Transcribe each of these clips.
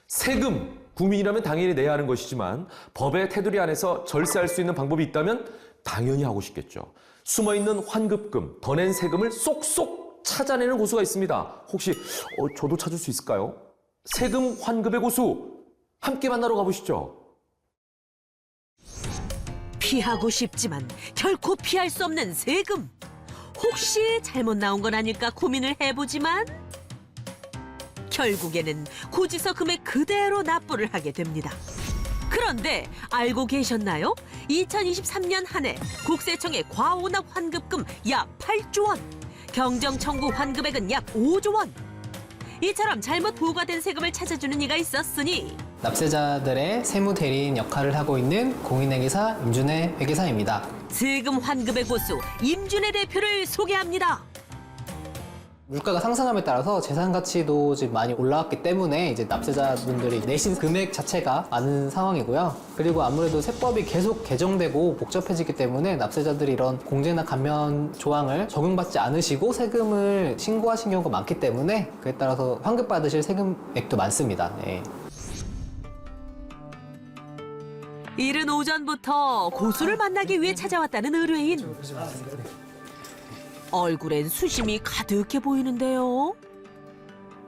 세금, 국민이라면 당연히 내야 하는 것이지만 법의 테두리 안에서 절세할 수 있는 방법이 있다면 당연히 하고 싶겠죠. 숨어있는 환급금, 더 낸 세금을 쏙쏙 찾아내는 고수가 있습니다. 혹시 저도 찾을 수 있을까요? 세금 환급의 고수, 함께 만나러 가보시죠. 피하고 싶지만 결코 피할 수 없는 세금. 혹시 잘못 나온 건 아닐까 고민을 해보지만 결국에는 고지서 금액 그대로 납부를 하게 됩니다. 그런데 알고 계셨나요? 2023년 한 해 국세청의 과오납 환급금 약 8조 원, 경정청구 환급액은 약 5조 원. 이처럼 잘못 부과된 세금을 찾아주는 이가 있었으니 납세자들의 세무 대리인 역할을 하고 있는 공인회계사 임준혜 회계사입니다. 세금 환급의 고수 임준혜 대표를 소개합니다. 물가가 상승함에 따라서 재산 가치도 지금 많이 올라왔기 때문에 이제 납세자분들이 내신 금액 자체가 많은 상황이고요. 그리고 아무래도 세법이 계속 개정되고 복잡해지기 때문에 납세자들이 이런 공제나 감면 조항을 적용받지 않으시고 세금을 신고하신 경우가 많기 때문에 그에 따라서 환급받으실 세금액도 많습니다. 네. 이른 오전부터 고수를 만나기 위해 찾아왔다는 의뢰인. 얼굴엔 수심이 가득해 보이는데요.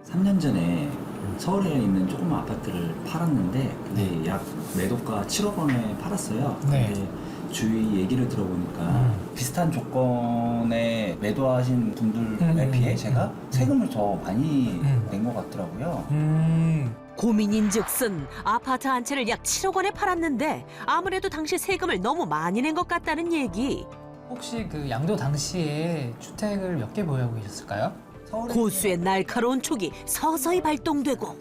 3년 전에 서울에 있는 조그만 아파트를 팔았는데 근데 약 매도가 7억 원에 팔았어요. 네. 근데 주위 얘기를 들어보니까 비슷한 조건에 매도하신 분들에 비해 제가 세금을 더 많이 낸 것 같더라고요. 고민인즉슨 아파트 한 채를 약 7억 원에 팔았는데 아무래도 당시 세금을 너무 많이 낸 것 같다는 얘기. 혹시 그 양도 당시에 주택을 몇 개 보유하고 계셨을까요? 고수의 날카로운 촉이 서서히 발동되고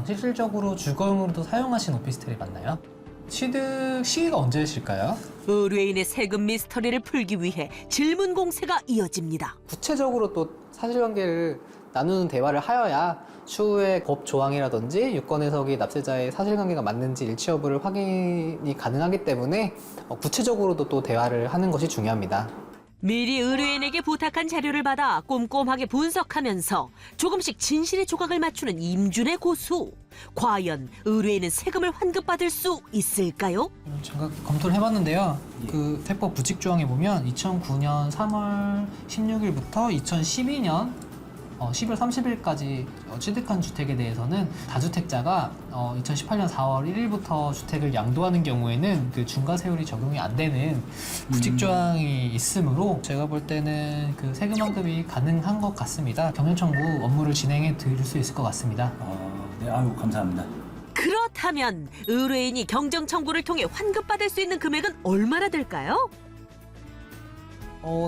실질적으로 주거용으로도 사용하신 오피스텔이 맞나요? 취득 시기가 언제실까요? 의뢰인의 세금 미스터리를 풀기 위해 질문 공세가 이어집니다. 구체적으로 또 사실관계를 나누는 대화를 하여야 추후에 법 조항이라든지 유권 해석이 납세자의 사실관계가 맞는지 일치 여부를 확인이 가능하기 때문에 구체적으로도 또 대화를 하는 것이 중요합니다. 미리 의뢰인에게 부탁한 자료를 받아 꼼꼼하게 분석하면서 조금씩 진실의 조각을 맞추는 임준의 고수. 과연 의뢰인은 세금을 환급받을 수 있을까요? 제가 검토를 해봤는데요. 그 세법 부칙 조항에 보면 2009년 3월 16일부터 2012년 10월 30일까지 취득한 주택에 대해서는 다주택자가 2018년 4월 1일부터 주택을 양도하는 경우에는 그 중과세율이 적용이 안 되는 부칙 조항이 있으므로 제가 볼 때는 그 세금 환급이 가능한 것 같습니다. 경영청구 업무를 진행해 드릴 수 있을 것 같습니다. 네, 아유 감사합니다. 그렇다면 의뢰인이 경정 청구를 통해 환급받을 수 있는 금액은 얼마나 될까요?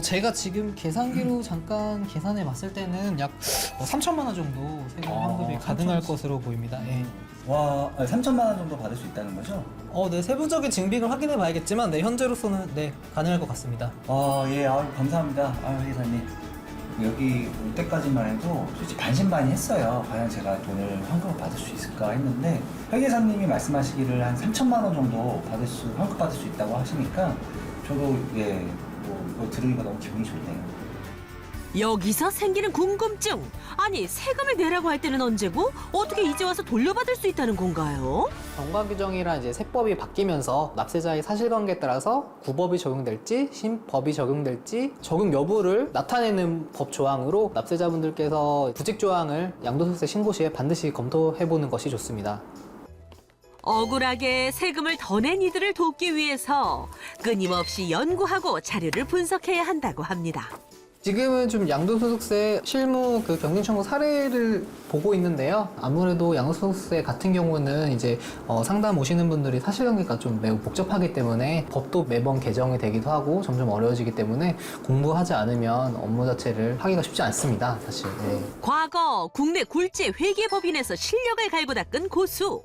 제가 지금 계산기로 잠깐 계산해 봤을 때는 약 3천만 원 정도 세금 환급이 가능할 것으로 보입니다. 예. 와, 3천만 원 정도 받을 수 있다는 거죠? 네, 세부적인 증빙을 확인해 봐야겠지만, 네, 현재로서는 네, 가능할 것 같습니다. 예, 아유 감사합니다. 아유 회계사님. 여기 올 때까지만 해도 솔직히 반신반의했어요. 과연 제가 돈을 환급을 받을 수 있을까 했는데 회계사님이 말씀하시기를 한 3천만 원 정도 환급 받을 수 있다고 하시니까 저도 이거 들으니까 너무 기분이 좋네요. 여기서 생기는 궁금증. 아니, 세금을 내라고 할 때는 언제고 어떻게 이제 와서 돌려받을 수 있다는 건가요? 정관 규정이랑 이제 세법이 바뀌면서 납세자의 사실관계에 따라서 구법이 적용될지 신법이 적용될지 적용 여부를 나타내는 법 조항으로 납세자분들께서 부칙 조항을 양도소득세 신고 시에 반드시 검토해 보는 것이 좋습니다. 억울하게 세금을 더 낸 이들을 돕기 위해서 끊임없이 연구하고 자료를 분석해야 한다고 합니다. 지금은 좀 양도소득세 실무 그 경쟁청구 사례를 보고 있는데요. 아무래도 양도소득세 같은 경우는 이제 상담 오시는 분들이 사실관계가 좀 매우 복잡하기 때문에 법도 매번 개정이 되기도 하고 점점 어려워지기 때문에 공부하지 않으면 업무 자체를 하기가 쉽지 않습니다. 사실. 네. 과거 국내 굴지 회계법인에서 실력을 갈고 닦은 고수.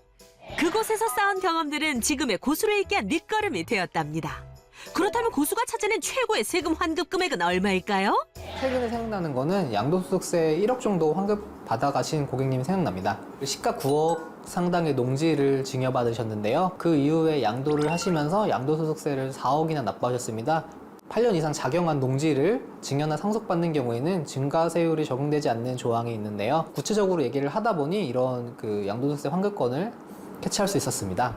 그곳에서 쌓은 경험들은 지금의 고수를 있게 한 밑거름이 되었답니다. 그렇다면 고수가 찾아낸 최고의 세금 환급 금액은 얼마일까요? 최근에 생각나는 거는 양도소득세 1억 정도 환급 받아가신 고객님이 생각납니다. 시가 9억 상당의 농지를 증여받으셨는데요. 그 이후에 양도를 하시면서 양도소득세를 4억이나 납부하셨습니다. 8년 이상 작용한 농지를 증여나 상속받는 경우에는 증가세율이 적용되지 않는 조항이 있는데요. 구체적으로 얘기를 하다 보니 이런 그 양도소득세 환급권을 캐치할 수 있었습니다.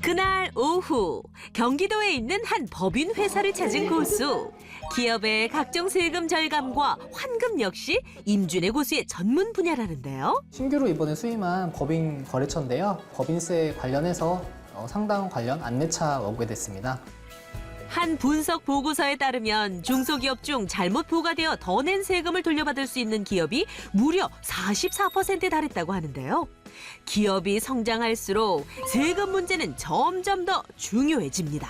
그날 오후 경기도에 있는 한 법인 회사를 찾은 고수. 기업의 각종 세금 절감과 환급 역시 임준혜 고수의 전문 분야라는데요. 신규로 이번에 수임한 법인 거래처인데요. 법인세 관련해서 상당 관련 안내차 오게 됐습니다. 한 분석 보고서에 따르면 중소기업 중 잘못 부과되어 더 낸 세금을 돌려받을 수 있는 기업이 무려 44%에 달했다고 하는데요. 기업이 성장할수록 세금 문제는 점점 더 중요해집니다.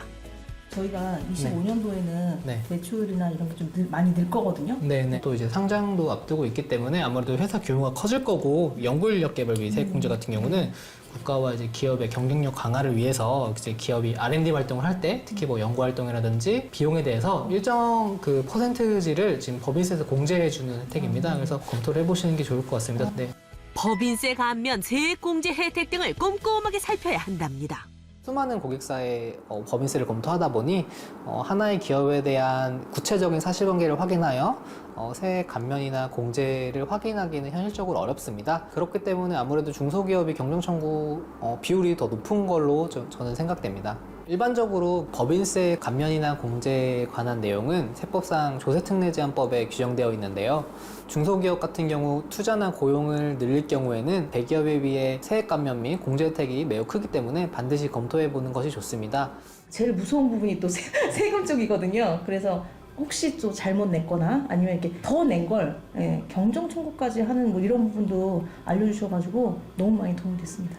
저희가 25년도에는 네. 매출이나 이런 게 좀 많이 늘 거거든요. 네네. 또 이제 상장도 앞두고 있기 때문에 아무래도 회사 규모가 커질 거고 연구인력 개발 및 세액공제 같은 경우는 국가와 이제 기업의 경쟁력 강화를 위해서 이제 기업이 R&D 활동을 할 때 특히 뭐 연구 활동이라든지 비용에 대해서 일정 그 퍼센트지를 지금 법인세에서 공제해주는 혜택입니다. 그래서 검토를 해보시는 게 좋을 것 같습니다. 네. 법인세 감면, 세액공제 혜택 등을 꼼꼼하게 살펴야 한답니다. 수많은 고객사의 법인세를 검토하다 보니 하나의 기업에 대한 구체적인 사실관계를 확인하여 세액 감면이나 공제를 확인하기는 현실적으로 어렵습니다. 그렇기 때문에 아무래도 중소기업이 경정청구 비율이 더 높은 걸로 저는 생각됩니다. 일반적으로 법인세 감면이나 공제에 관한 내용은 세법상 조세특례제한법에 규정되어 있는데요. 중소기업 같은 경우 투자나 고용을 늘릴 경우에는 대기업에 비해 세액 감면 및 공제 혜택이 매우 크기 때문에 반드시 검토해 보는 것이 좋습니다. 제일 무서운 부분이 또 세금 쪽이거든요. 그래서 혹시 또 잘못 냈거나 아니면 이렇게 더 낸 걸 경정 청구까지 하는 뭐 이런 부분도 알려주셔가지고 너무 많이 도움이 됐습니다.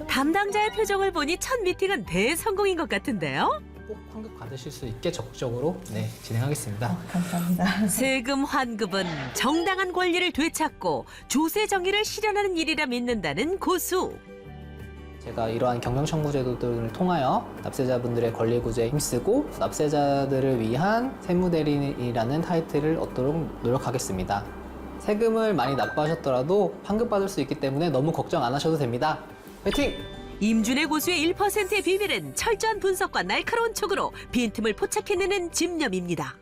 담당자의 표정을 보니 첫 미팅은 대성공인 것 같은데요. 꼭 환급 받으실 수 있게 적극적으로 진행하겠습니다. 감사합니다. 세금 환급은 정당한 권리를 되찾고 조세 정의를 실현하는 일이라 믿는다는 고수. 제가 이러한 경영청구제도들을 통하여 납세자분들의 권리 구제에 힘쓰고 납세자들을 위한 세무대리인이라는 타이틀을 얻도록 노력하겠습니다. 세금을 많이 납부하셨더라도 환급받을 수 있기 때문에 너무 걱정 안 하셔도 됩니다. 화이팅! 임준혜 고수의 1%의 비밀은 철저한 분석과 날카로운 촉으로 빈틈을 포착해내는 집념입니다.